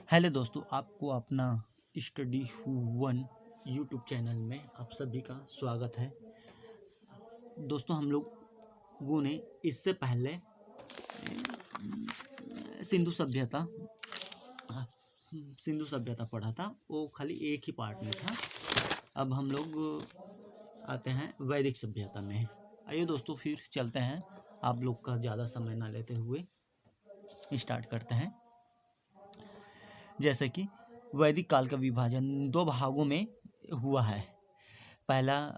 Hello दोस्तों, आपको अपना स्टडी वन यूट्यूब चैनल में आप सभी का स्वागत है। दोस्तों, हम लोगों ने इससे पहले सिंधु सभ्यता सिंधु सभ्यता पढ़ा था। वो खाली एक ही पार्ट में था। अब हम लोग आते हैं वैदिक सभ्यता में। आइए दोस्तों, फिर चलते हैं। आप लोग का ज़्यादा समय ना लेते हुए स्टार्ट करते हैं। जैसे कि वैदिक काल का विभाजन दो भागों में हुआ है। पहला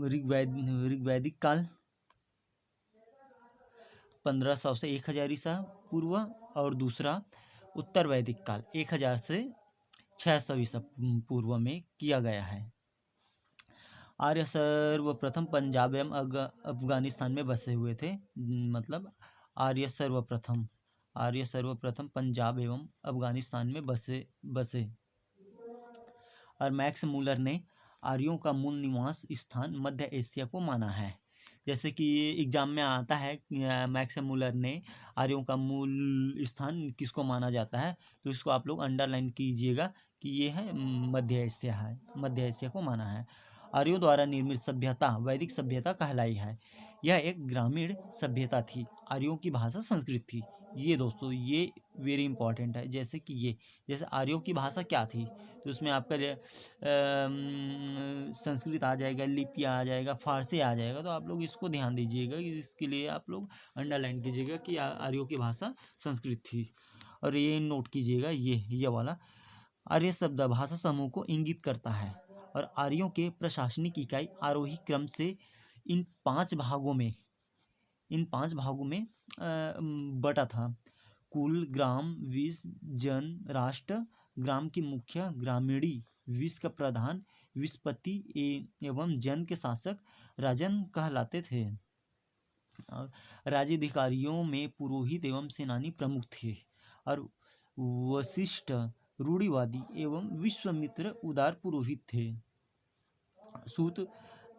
ऋग्वैदिक काल 1500 से 1000 ईसा पूर्व, और दूसरा उत्तर वैदिक काल 1000 से 600 ईसा पूर्व में किया गया है। आर्य सर्वप्रथम पंजाब एवं अफगानिस्तान में बसे हुए थे। मतलब आर्य सर्वप्रथम पंजाब एवं अफगानिस्तान में बसे। और मैक्स मूलर ने आर्यों का मूल निवास स्थान मध्य एशिया को माना है। जैसे कि एग्जाम में आता है, मैक्स मूलर ने आर्यों का मूल स्थान किसको माना जाता है, तो इसको आप लोग अंडरलाइन कीजिएगा कि ये है मध्य एशिया को माना है। आर्यों द्वारा निर्मित सभ्यता वैदिक सभ्यता कहलाई है। यह एक ग्रामीण सभ्यता थी। आर्यों की भाषा संस्कृत थी। ये दोस्तों, ये वेरी इंपॉर्टेंट है। जैसे आर्यों की भाषा क्या थी, तो उसमें आपका संस्कृत आ जाएगा, लिपि आ जाएगा, फारसी आ जाएगा। तो आप लोग इसको ध्यान दीजिएगा कि इसके लिए आप लोग अंडरलाइन कीजिएगा कि आर्यों की भाषा संस्कृत थी। और ये नोट कीजिएगा, ये वाला आर्य शब्द भाषा समूह को इंगित करता है। और आर्यों के प्रशासनिक इकाई आरोही क्रम से इन पांच भागों में बटा था। कुल, ग्राम, विस, जन, राष्ट्र। ग्राम की मुखिया ग्रामीणी, विस का प्रधान विस्पति एवं जन के शासक राजन कहलाते थे। राज्याधिकारियों में पुरोहित एवं सेनानी प्रमुख थे। और वशिष्ठ रूढ़िवादी एवं विश्वामित्र उदार पुरोहित थे। सूत,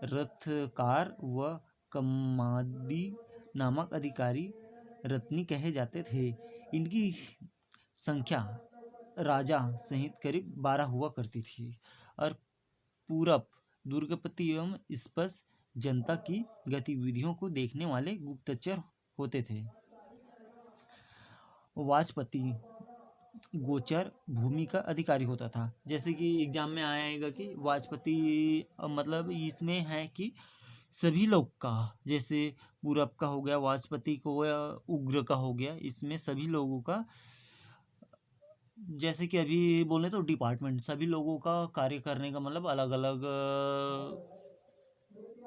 रथकार व कम्मादी नामक अधिकारी रत्नी कहे जाते थे। इनकी संख्या राजा सहित करीब 12 हुआ करती थी। और पूरब दुर्गपति एवं स्पष्ट जनता की गतिविधियों को देखने वाले गुप्तचर होते थे। वाचपति गोचर भूमि का अधिकारी होता था। जैसे कि एग्जाम में आएगा कि वाचपति मतलब इसमें है कि सभी लोग का, जैसे पूरब का हो गया वाचपति को, या उग्र का हो गया, इसमें सभी लोगों का, जैसे कि अभी बोले तो डिपार्टमेंट, सभी लोगों का कार्य करने का मतलब अलग अलग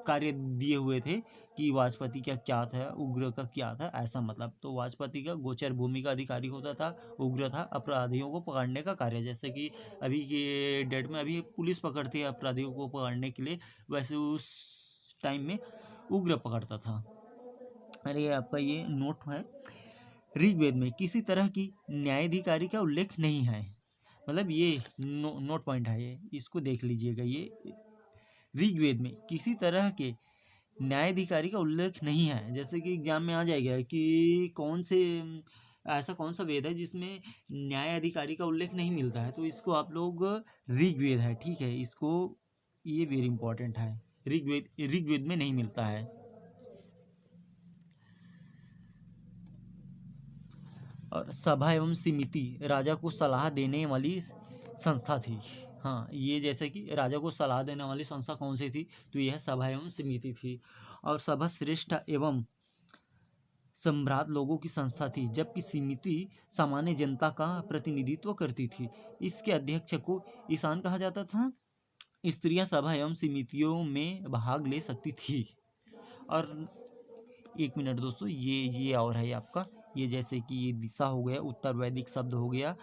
कार्य दिए हुए थे कि वाचपति का क्या था, उग्र का क्या था, ऐसा मतलब। तो वाचपति का गोचर भूमि का अधिकारी होता था। उग्र था अपराधियों को पकड़ने का कार्य। जैसे कि अभी के डेट में अभी पुलिस पकड़ती है अपराधियों को पकड़ने के लिए, वैसे उस टाइम में उग्र पकड़ता था। अरे आपका ये नोट है, ऋग्वेद में किसी तरह की न्यायाधिकारी का उल्लेख नहीं है। मतलब ये नोट पॉइंट है, ये इसको देख लीजिएगा। ये ऋग्वेद में किसी तरह के न्यायाधिकारी का उल्लेख नहीं है। जैसे कि एग्जाम में आ जाएगा कि ऐसा कौन सा वेद है जिसमें न्यायाधिकारी का उल्लेख नहीं मिलता है, तो इसको आप लोग ऋग्वेद है, ठीक है। इसको, ये वेरी इंपॉर्टेंट है। ऋग्वेद में नहीं मिलता है। और सभा एवं समिति राजा को सलाह देने वाली संस्था थी। हाँ, ये जैसे कि राजा को सलाह देने वाली संस्था कौन सी थी, तो यह सभा एवं समिति थी। और सभा श्रेष्ठ एवं सम्राट लोगों की संस्था थी, जबकि समिति सामान्य जनता का प्रतिनिधित्व करती थी। इसके अध्यक्ष को ईशान कहा जाता था। स्त्रियां सभा एवं समितियों में भाग ले सकती थी। और एक मिनट दोस्तों, ये और है आपका, ये जैसे कि ये दिशा हो गया, उत्तर वैदिक शब्द हो गया,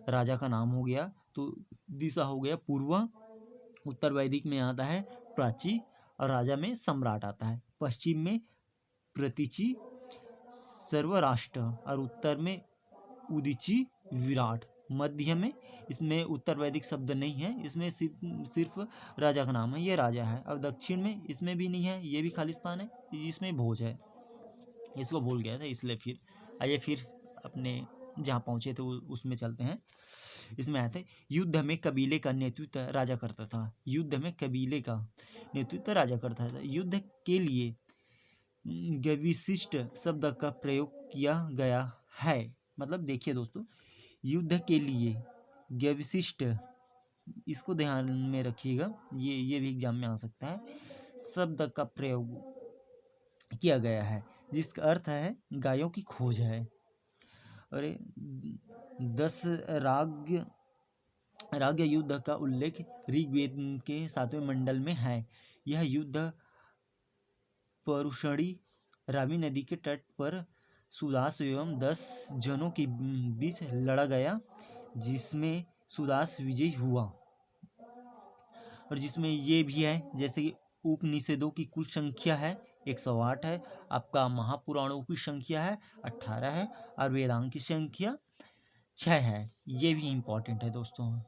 राजा का नाम हो गया, तो दिशा हो गया पूर्व। उत्तर वैदिक में आता है प्राची, और राजा में सम्राट आता है। पश्चिम में प्रतीचि सर्वराष्ट्र, और उत्तर में उदीची विराट। मध्य में, इसमें उत्तर वैदिक शब्द नहीं है, इसमें सिर्फ राजा का नाम है, ये राजा है। और दक्षिण में इसमें भी नहीं है, ये भी खालिस्तान है, इसमें भोज है। इसको भूल गया था इसलिए। फिर आइए फिर अपने जहाँ पहुँचे थे उसमें चलते हैं। इसमें आते युद्ध में कबीले का नेतृत्व राजा करता था। युद्ध में कबीले का नेतृत्व राजा करता था। युद्ध के लिए विशिष्ट शब्द का प्रयोग किया गया है। मतलब देखिए दोस्तों, युद्ध के लिए विशिष्ट, इसको ध्यान में रखिएगा, ये भी एग्जाम में आ सकता है। शब्द का प्रयोग किया गया है जिसका अर्थ है गायों की खोज है। अरे 10 राग युद्ध का उल्लेख ऋग्वेद के 7वें मंडल में है। यह युद्ध परुषणी रावी नदी के तट पर सुदास एवं 10 जनों के बीच लड़ा गया, जिसमें सुदास विजयी हुआ। और जिसमें ये भी है जैसे कि उपनिषदों की कुल संख्या है 108 है, आपका महापुराणों की संख्या है 18 है, और वेदांग की संख्या 6 है। ये भी इम्पोर्टेंट है दोस्तों,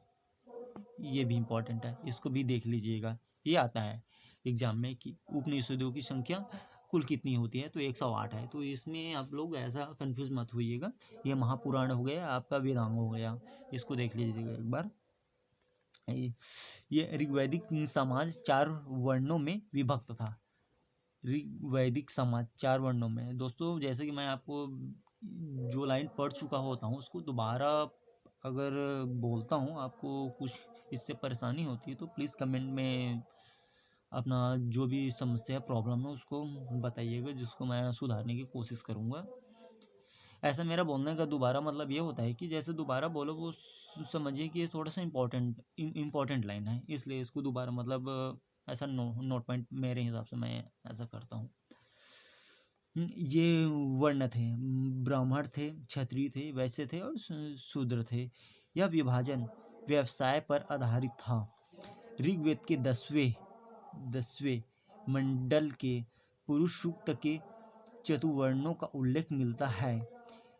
ये भी इम्पोर्टेंट है, इसको भी देख लीजिएगा। ये आता है एग्जाम में कि उपनिषदों की संख्या कुल कितनी होती है, तो 108 है। तो इसमें आप लोग ऐसा कंफ्यूज मत होइएगा, ये महापुराण हो गया, आपका वेदांग हो गया, इसको देख लीजिएगा एक बार। ये ऋग्वैदिक समाज 4 वर्णों में विभक्त था। ऋग्वैदिक समाज 4 वर्णों में। दोस्तों जैसे कि मैं आपको जो लाइन पढ़ चुका होता हूँ उसको दोबारा अगर बोलता हूँ, आपको कुछ इससे परेशानी होती है तो प्लीज़ कमेंट में अपना जो भी समस्या प्रॉब्लम है उसको बताइएगा, जिसको मैं सुधारने की कोशिश करूँगा। ऐसा मेरा बोलने का दोबारा मतलब ये होता है कि जैसे दोबारा बोलो वो समझिए कि ये थोड़ा सा इम्पोर्टेंट लाइन है, इसलिए इसको दोबारा मतलब ऐसा नोट पॉइंट मेरे हिसाब से मैं ऐसा करता हूँ। ये वर्ण थे, ब्राह्मण थे, क्षत्रिय थे, वैश्य थे और शूद्र थे। यह विभाजन व्यवसाय पर आधारित था। ऋग्वेद के 10वें मंडल के पुरुष सूक्त के चतुर्वर्णों का उल्लेख मिलता है।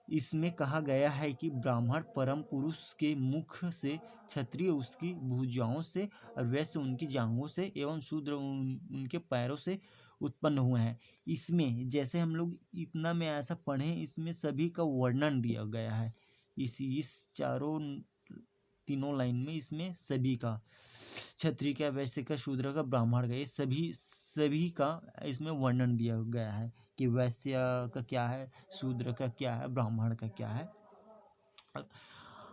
इसमें कहा गया है कि ब्राह्मण परम पुरुष के मुख से, क्षत्रिय उसकी भुजाओं से, और वैश्य उनकी जांघों से, एवं शूद्र उनके पैरों से उत्पन्न हुए हैं। इसमें जैसे हम लोग इतना में ऐसा पढ़ें, इसमें सभी का वर्णन दिया गया है। इस तीनों लाइन में इसमें सभी का, क्षत्रिय का, वैश्य का, शूद्र का, ब्राह्मण का, ये सभी का इसमें वर्णन दिया गया है कि वैश्य का क्या है, शूद्र का क्या है, ब्राह्मण का क्या है।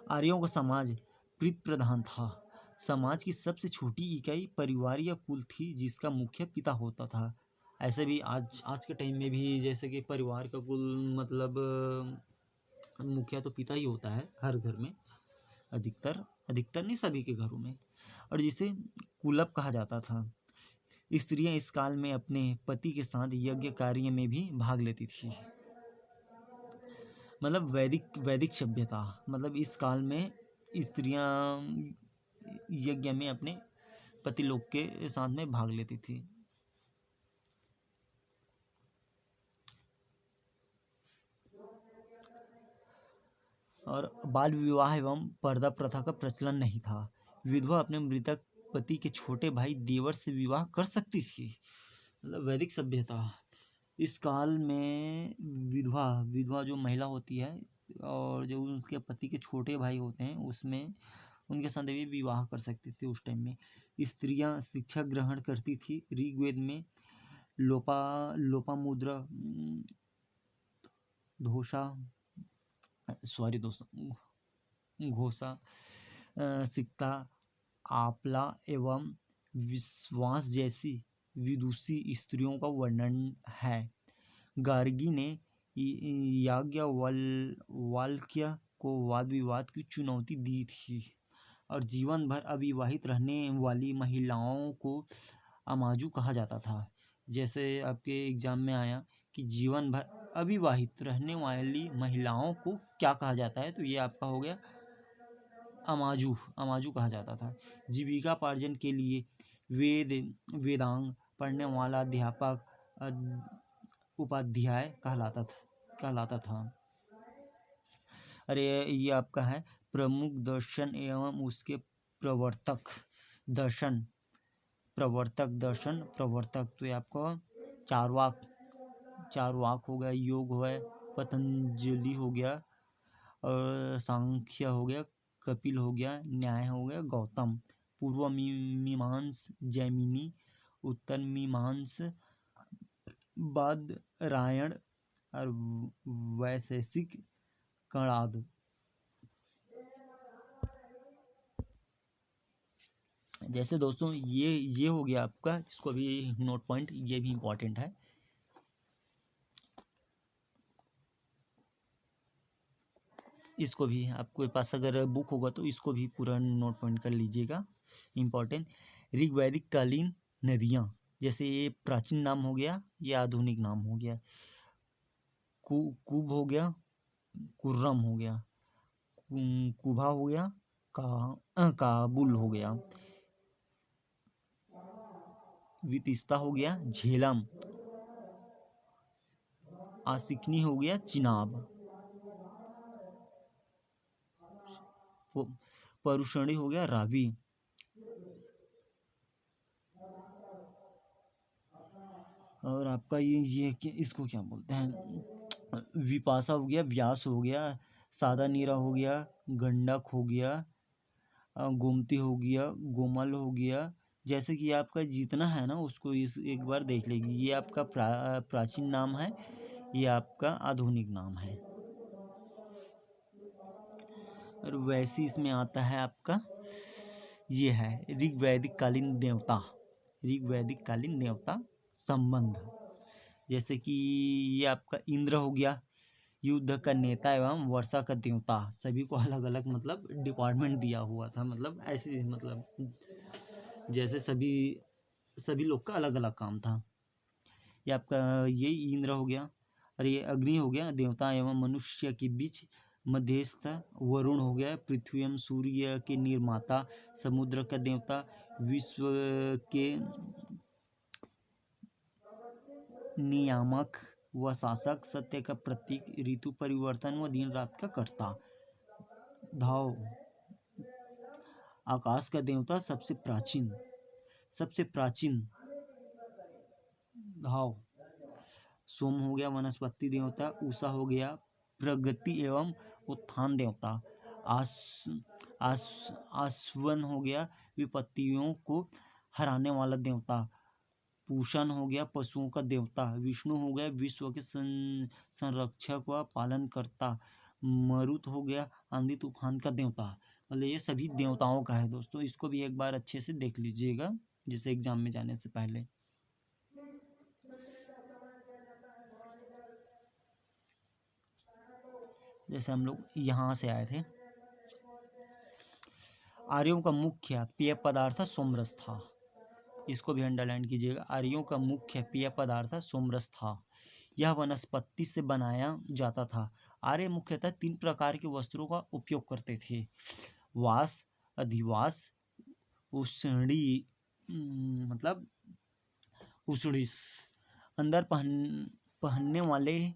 आर्यों का समाज प्रीत प्रधान था। समाज की सबसे छोटी इकाई परिवार या कुल थी जिसका मुख्य पिता होता था। ऐसे भी आज के टाइम में भी जैसे कि परिवार का कुल मतलब मुखिया तो पिता ही होता है हर घर में, अधिकतर नहीं, सभी के घरों में, और जिसे कुलप कहा जाता था। स्त्रियां इस काल में अपने पति के साथ यज्ञ कार्य में भी भाग लेती थी। मतलब वैदिक सभ्यता, मतलब इस काल में स्त्रियां यज्ञ में अपने पति लोग के साथ में भाग लेती थी। और बाल विवाह एवं पर्दा प्रथा का प्रचलन नहीं था। विधवा अपने मृतक पति के छोटे भाई देवर से विवाह कर सकती थी। मतलब वैदिक सभ्यता, इस काल में विधवा जो महिला होती है और जो उसके पति के छोटे भाई होते हैं, उसमें उनके साथ भी विवाह कर सकती थी उस टाइम में। स्त्रियां शिक्षा ग्रहण करती थी। ऋग्वेद में लोपामुद्रा, घोषा, सिक्ता, आपला एवं विश्वास जैसी विदुषी स्त्रियों का वर्णन है। गार्गी ने याज्ञवल्क्य को वाद विवाद की चुनौती दी थी, और जीवन भर अविवाहित रहने वाली महिलाओं को अमाजू कहा जाता था। जैसे आपके एग्जाम में आया कि जीवन भर अविवाहित रहने वाली महिलाओं को क्या कहा जाता है, तो ये आपका हो गया अमाजू कहा जाता था। जीविकापार्जन के लिए वेदांग पढ़ने वाला अध्यापक उपाध्याय कहलाता था। अरे ये आपका है प्रमुख दर्शन एवं उसके प्रवर्तक। तो ये आपको चारवाक हो गया, योग हो गया, पतंजलि हो गया, और सांख्य हो गया, कपिल हो गया, न्याय हो गया, गौतम, पूर्व मीमांस जैमिनी, उत्तर मीमांस बादरायण और वैशेषिक कणाद। जैसे दोस्तों ये हो गया आपका, इसको भी नोट पॉइंट, ये भी इम्पोर्टेंट है। इसको भी आपके पास अगर बुक होगा तो इसको भी पूरा नोट पॉइंट कर लीजिएगा, इम्पोर्टेंट। ऋग्वैदिक कालीन नदियाँ, जैसे ये प्राचीन नाम हो गया, ये आधुनिक नाम हो गया। कुब हो गया, कुर्रम हो गया, कुभा हो गया, काबुल हो गया, वितिस्ता हो गया, झेलम, आसिकनी हो गया, चिनाब, परुषणी हो गया, रावी, और आपका ये इसको क्या बोलते हैं, विपाशा हो गया, व्यास हो गया, सादा नीरा हो गया, गंडक हो गया, गोमती हो गया, गोमल हो गया। जैसे कि आपका जितना है ना उसको इस एक बार देख लीजिए। ये आपका प्राचीन नाम है, ये आपका आधुनिक नाम है। और वैसे इसमें आता है आपका, ये है ऋग्वैदिक कालीन देवता, ऋग्वैदिक कालीन देवता संबंध। जैसे कि ये आपका इंद्र हो गया, युद्ध का नेता एवं वर्षा का देवता। सभी को अलग अलग मतलब डिपार्टमेंट दिया हुआ था, मतलब ऐसे मतलब जैसे सभी लोग का अलग अलग काम था। ये आपका ये इंद्र हो गया, और ये अग्नि हो गया, देवता एवं मनुष्य के बीच मध्यस्थ। वरुण हो गया, पृथ्वी एवं सूर्य के निर्माता, समुद्र का देवता, विश्व के नियामक व शासक, सत्य का प्रतीक, ऋतु परिवर्तन व दिन रात का कर्ता। धाव, आकाश का देवता, सबसे प्राचीन धाव। सोम हो गया, वनस्पति देवता। उषा हो गया, प्रगति एवं उत्थान देवता। आश्वन हो गया, विपत्तियों को हराने वाला देवता। पूषण हो गया, पशुओं का देवता। विष्णु हो गया, विश्व के संरक्षक व पालन करता। मरुत हो गया, आंधी तूफान का देवता। मतलब ये सभी देवताओं का है दोस्तों, इसको भी एक बार अच्छे से देख लीजिएगा जैसे एग्जाम में जाने से पहले। जैसे हम लोग यहाँ से आए थे। आर्यों का मुख्य पेय पदार्थ सोमरस था, इसको भी अंडरलाइन कीजिएगा। आर्यों का मुख्य पेय पदार्थ सोमरस था। यह वनस्पति से बनाया जाता था। आर्य मुख्यतः 3 प्रकार के वस्त्रों का उपयोग करते थे। वास, अधिवास, उष्णी, मतलब उष्णिस। अंदर पहनने वाले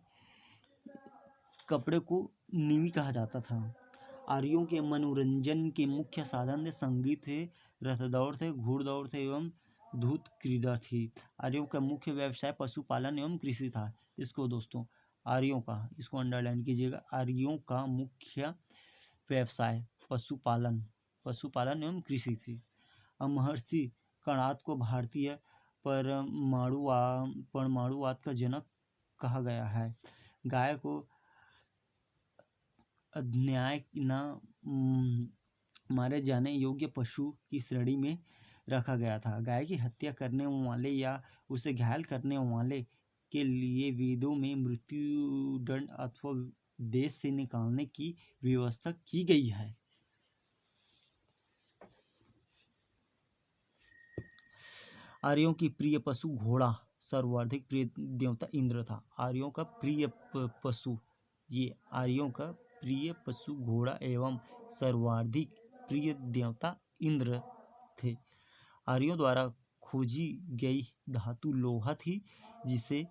कपड़े को निमि कहा जाता था। आर्यों के मनोरंजन के मुख्य साधन थे संगीत थे, रथदौड़ थे, घुड़दौड़ थे एवं धूत क्रीड़ा थी। आर्यों का मुख्य व्यवसाय पशुपालन एवं कृषि था। इसको दोस्तों आर्यों का, इसको अंडरलाइन कीजिएगा। आर्यों का मुख्य व्यवसाय पशुपालन एवं कृषि थी। महर्षि कणाद को भारतीय परमाणुवाद का जनक कहा गया है। गाय को अन्याय न मारे जाने योग्य पशु की श्रेणी में रखा गया था। गाय की हत्या करने वाले या उसे घायल करने वाले के लिए वेदों में मृत्यु दंड अथवा देश से निकालने की व्यवस्था की गई है। आर्यों की प्रिय पशु घोड़ा, सर्वाधिक प्रिय देवता इंद्र था। आर्यों का प्रिय पशु, ये आर्यों का प्रिय पशु घोड़ा एवं सर्वाधिक प्रिय देवता इंद्र थे। आर्यों द्वारा खोजी गई धातु लोहा थी, जिसे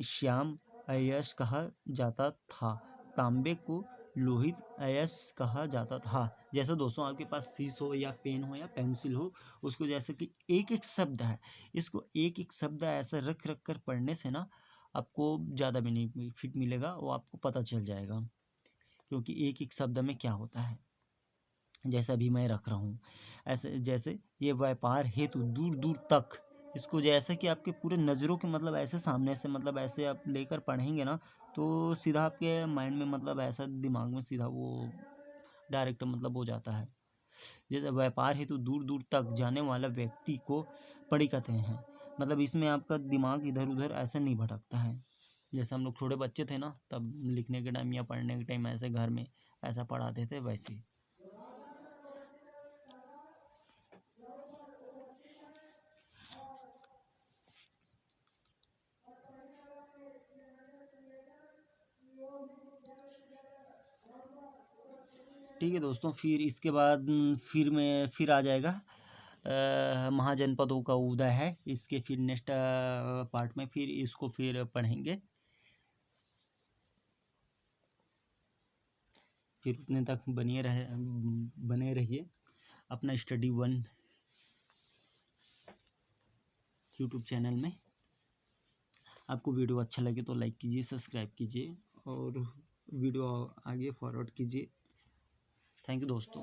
श्याम अयस्क कहा जाता था। तांबे को लोहित अयस्क कहा जाता था। जैसे दोस्तों आपके पास शीश हो या पेन हो या पेंसिल हो, उसको जैसे कि एक एक शब्द है, इसको एक एक शब्द ऐसा रख रख कर पढ़ने से ना आपको ज़्यादा बेनिफिट मिलेगा, वो आपको पता चल जाएगा। क्योंकि एक एक शब्द में क्या होता है, जैसे अभी मैं रख रहा हूँ ऐसे, जैसे ये व्यापार हेतु दूर दूर तक, इसको जैसे कि आपके पूरे नज़रों के मतलब ऐसे सामने से मतलब ऐसे आप लेकर पढ़ेंगे ना, तो सीधा आपके माइंड में मतलब ऐसा दिमाग में सीधा वो डायरेक्ट मतलब हो जाता है। जैसे व्यापार हेतु दूर दूर तक जाने वाला व्यक्ति को पढ़ी कहते हैं। मतलब इसमें आपका दिमाग इधर उधर ऐसे नहीं भटकता है। जैसे हम लोग छोटे बच्चे थे ना, तब लिखने के टाइम या पढ़ने के टाइम ऐसे घर में ऐसा पढ़ाते थे, वैसे। ठीक है दोस्तों, फिर इसके बाद फिर आ जाएगा महाजनपदों का उदय है। इसके फिर नेक्स्ट पार्ट में फिर इसको फिर पढ़ेंगे। फिर उतने तक बने रहिए अपना स्टडी वन यूट्यूब चैनल में। आपको वीडियो अच्छा लगे तो लाइक कीजिए, सब्सक्राइब कीजिए और वीडियो आगे फॉरवर्ड कीजिए। थैंक यू दोस्तों।